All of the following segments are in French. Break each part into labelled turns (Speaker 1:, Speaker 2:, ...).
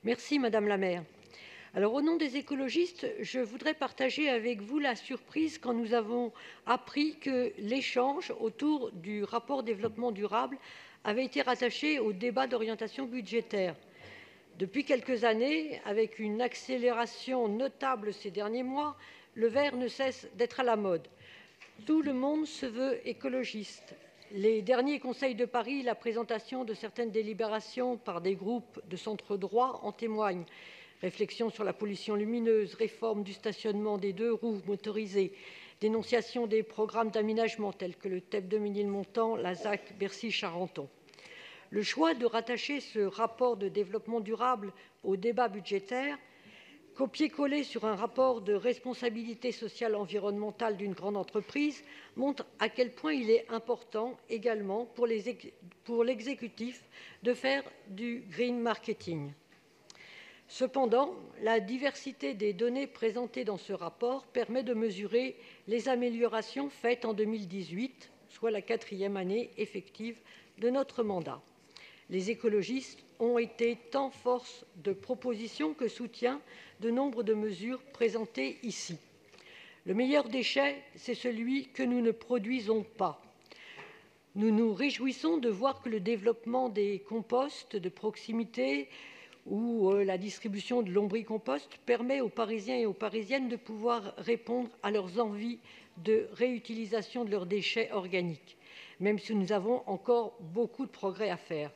Speaker 1: Merci Madame la maire. Alors, au nom des écologistes, je voudrais partager avec vous la surprise quand nous avons appris que l'échange autour du rapport développement durable avait été rattaché au débat d'orientation budgétaire. Depuis quelques années, avec une accélération notable ces derniers mois, le vert ne cesse d'être à la mode. Tout le monde se veut écologiste. Les derniers conseils de Paris, la présentation de certaines délibérations par des groupes de centre droit en témoignent. Réflexion sur la pollution lumineuse, réforme du stationnement des 2 roues motorisées, dénonciation des programmes d'aménagement tels que le TEP de Ménilmontant, la ZAC Bercy-Charenton. Le choix de rattacher ce rapport de développement durable au débat budgétaire, copier-coller sur un rapport de responsabilité sociale environnementale d'une grande entreprise, montre à quel point il est important également pour l'exécutif de faire du green marketing. Cependant, la diversité des données présentées dans ce rapport permet de mesurer les améliorations faites en 2018, soit la 4e année effective de notre mandat. Les écologistes ont été tant force de proposition que soutien de nombre de mesures présentées ici. Le meilleur déchet, c'est celui que nous ne produisons pas. Nous nous réjouissons de voir que le développement des composts de proximité ou la distribution de lombricompost permet aux Parisiens et aux Parisiennes de pouvoir répondre à leurs envies de réutilisation de leurs déchets organiques, même si nous avons encore beaucoup de progrès à faire.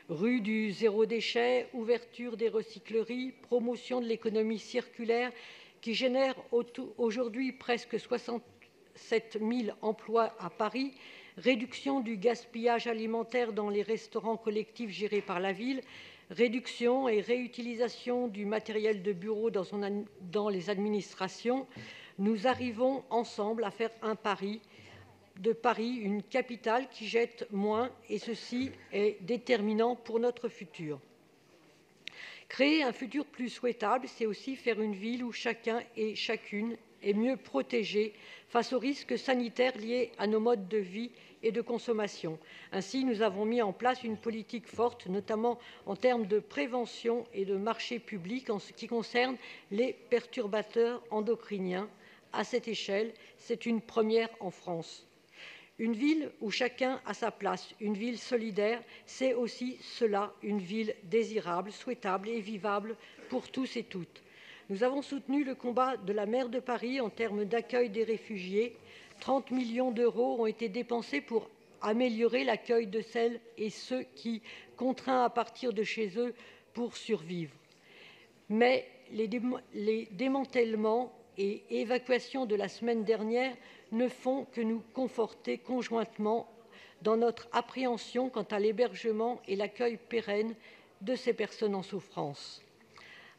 Speaker 1: Rue du zéro déchet, ouverture des recycleries, promotion de l'économie circulaire qui génère aujourd'hui presque 67 000 emplois à Paris, réduction du gaspillage alimentaire dans les restaurants collectifs gérés par la ville, réduction et réutilisation du matériel de bureau dans les administrations, nous arrivons ensemble à faire de Paris une capitale qui jette moins, et ceci est déterminant pour notre futur. Créer un futur plus souhaitable, c'est aussi faire une ville où chacun et chacune est mieux protégé face aux risques sanitaires liés à nos modes de vie et de consommation. Ainsi, nous avons mis en place une politique forte, notamment en termes de prévention et de marché public en ce qui concerne les perturbateurs endocriniens. À cette échelle, c'est une première en France. Une ville où chacun a sa place, une ville solidaire, c'est aussi cela, une ville désirable, souhaitable et vivable pour tous et toutes. Nous avons soutenu le combat de la maire de Paris en termes d'accueil des réfugiés. 30 millions d'euros ont été dépensés pour améliorer l'accueil de celles et ceux qui, contraints à partir de chez eux pour survivre. Mais les démantèlements et évacuations de la semaine dernière ne font que nous conforter conjointement dans notre appréhension quant à l'hébergement et l'accueil pérenne de ces personnes en souffrance.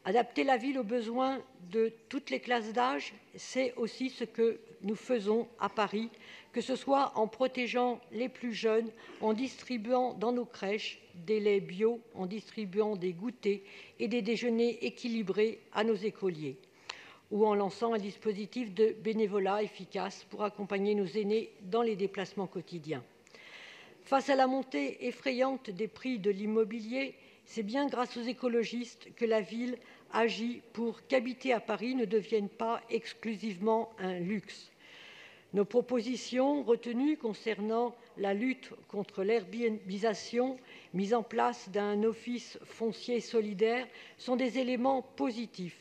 Speaker 1: Adapter la ville aux besoins de toutes les classes d'âge, c'est aussi ce que nous faisons à Paris, que ce soit en protégeant les plus jeunes, en distribuant dans nos crèches des laits bio, en distribuant des goûters et des déjeuners équilibrés à nos écoliers, ou en lançant un dispositif de bénévolat efficace pour accompagner nos aînés dans les déplacements quotidiens. Face à la montée effrayante des prix de l'immobilier, c'est bien grâce aux écologistes que la ville agit pour qu'habiter à Paris ne devienne pas exclusivement un luxe. Nos propositions retenues concernant la lutte contre l'herbisation, mise en place d'un office foncier solidaire, sont des éléments positifs.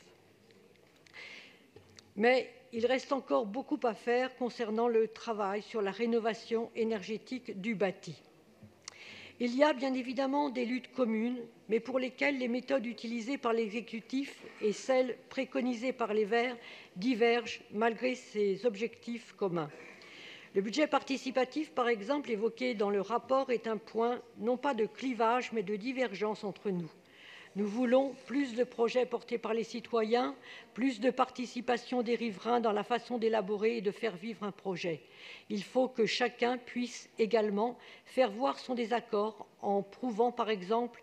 Speaker 1: Mais il reste encore beaucoup à faire concernant le travail sur la rénovation énergétique du bâti. Il y a bien évidemment des luttes communes, mais pour lesquelles les méthodes utilisées par l'exécutif et celles préconisées par les Verts divergent malgré ces objectifs communs. Le budget participatif, par exemple, évoqué dans le rapport, est un point non pas de clivage, mais de divergence entre nous. Nous voulons plus de projets portés par les citoyens, plus de participation des riverains dans la façon d'élaborer et de faire vivre un projet. Il faut que chacun puisse également faire voir son désaccord en prouvant, par exemple,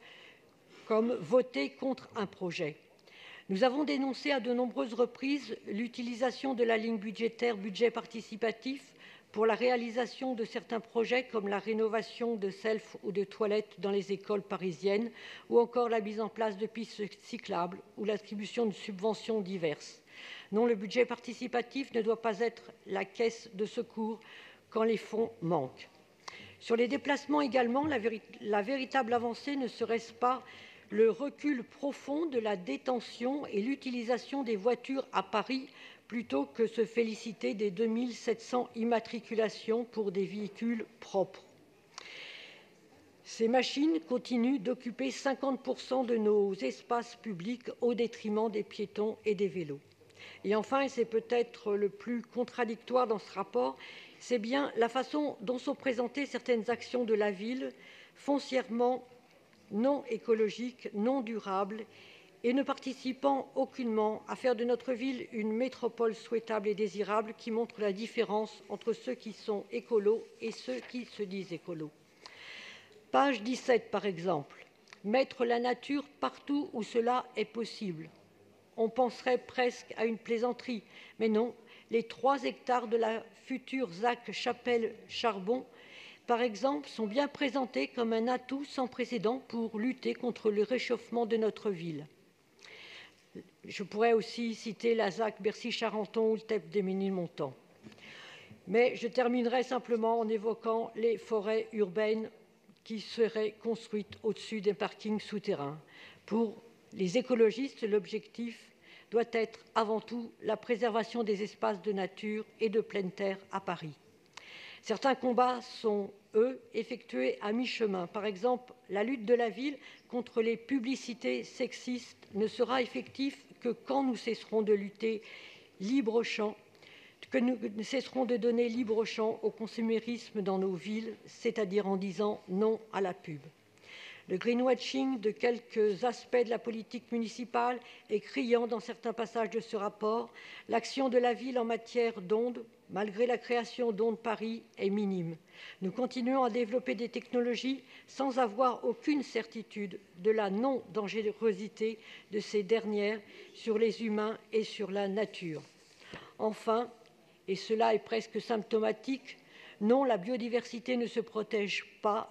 Speaker 1: comme voter contre un projet. Nous avons dénoncé à de nombreuses reprises l'utilisation de la ligne budgétaire budget participatif pour la réalisation de certains projets comme la rénovation de self ou de toilettes dans les écoles parisiennes, ou encore la mise en place de pistes cyclables ou l'attribution de subventions diverses. Non, le budget participatif ne doit pas être la caisse de secours quand les fonds manquent. Sur les déplacements également, la véritable avancée ne serait-ce pas le recul profond de la détention et l'utilisation des voitures à Paris plutôt que se féliciter des 2700 immatriculations pour des véhicules propres. Ces machines continuent d'occuper 50% de nos espaces publics au détriment des piétons et des vélos. Et enfin, et c'est peut-être le plus contradictoire dans ce rapport, c'est bien la façon dont sont présentées certaines actions de la ville, foncièrement non écologiques, non durables, et ne participant aucunement à faire de notre ville une métropole souhaitable et désirable qui montre la différence entre ceux qui sont écolos et ceux qui se disent écolos. Page 17, par exemple. Mettre la nature partout où cela est possible. On penserait presque à une plaisanterie, mais non. Les 3 hectares de la future ZAC Chapelle-Charbon, par exemple, sont bien présentés comme un atout sans précédent pour lutter contre le réchauffement de notre ville. Je pourrais aussi citer la ZAC Bercy-Charenton ou le TEP des Ménilmontant. Mais je terminerai simplement en évoquant les forêts urbaines qui seraient construites au-dessus des parkings souterrains. Pour les écologistes, l'objectif doit être avant tout la préservation des espaces de nature et de pleine terre à Paris. Certains combats sont, eux, effectués à mi-chemin. Par exemple, la lutte de la ville contre les publicités sexistes ne sera effective que quand nous cesserons de lutter libre champ, que nous cesserons de donner libre champ au consumérisme dans nos villes, c'est-à-dire en disant non à la pub. Le greenwashing de quelques aspects de la politique municipale est criant dans certains passages de ce rapport. L'action de la ville en matière d'ondes, malgré la création d'Ondes Paris, est minime. Nous continuons à développer des technologies sans avoir aucune certitude de la non-dangerosité de ces dernières sur les humains et sur la nature. Enfin, et cela est presque symptomatique, non, la biodiversité ne se protège pas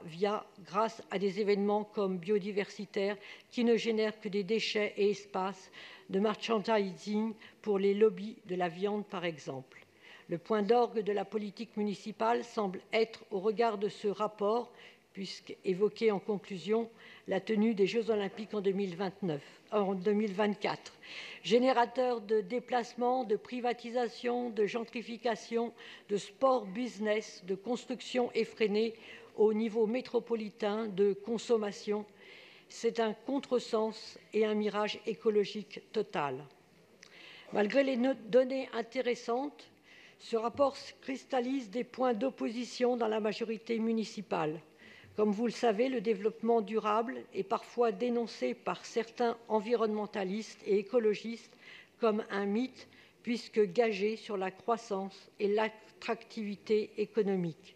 Speaker 1: grâce à des événements comme biodiversitaires qui ne génèrent que des déchets et espaces de merchandising pour les lobbies de la viande, par exemple. Le point d'orgue de la politique municipale semble être, au regard de ce rapport, puisqu'évoqué en conclusion, la tenue des Jeux Olympiques en 2024. Générateur de déplacements, de privatisation, de gentrification, de sport business, de construction effrénée au niveau métropolitain, de consommation, c'est un contresens et un mirage écologique total. Malgré les données intéressantes, ce rapport cristallise des points d'opposition dans la majorité municipale. Comme vous le savez, le développement durable est parfois dénoncé par certains environnementalistes et écologistes comme un mythe, puisque gagé sur la croissance et l'attractivité économique.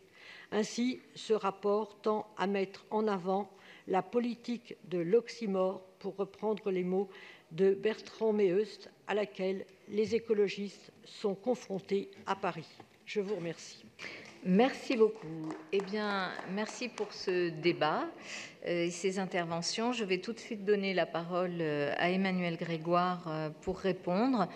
Speaker 1: Ainsi, ce rapport tend à mettre en avant la politique de l'oxymore, pour reprendre les mots de Bertrand Meust, à laquelle les écologistes sont confrontés à Paris. Je vous remercie.
Speaker 2: Merci beaucoup. Eh bien, merci pour ce débat et ces interventions. Je vais tout de suite donner la parole à Emmanuel Grégoire pour répondre.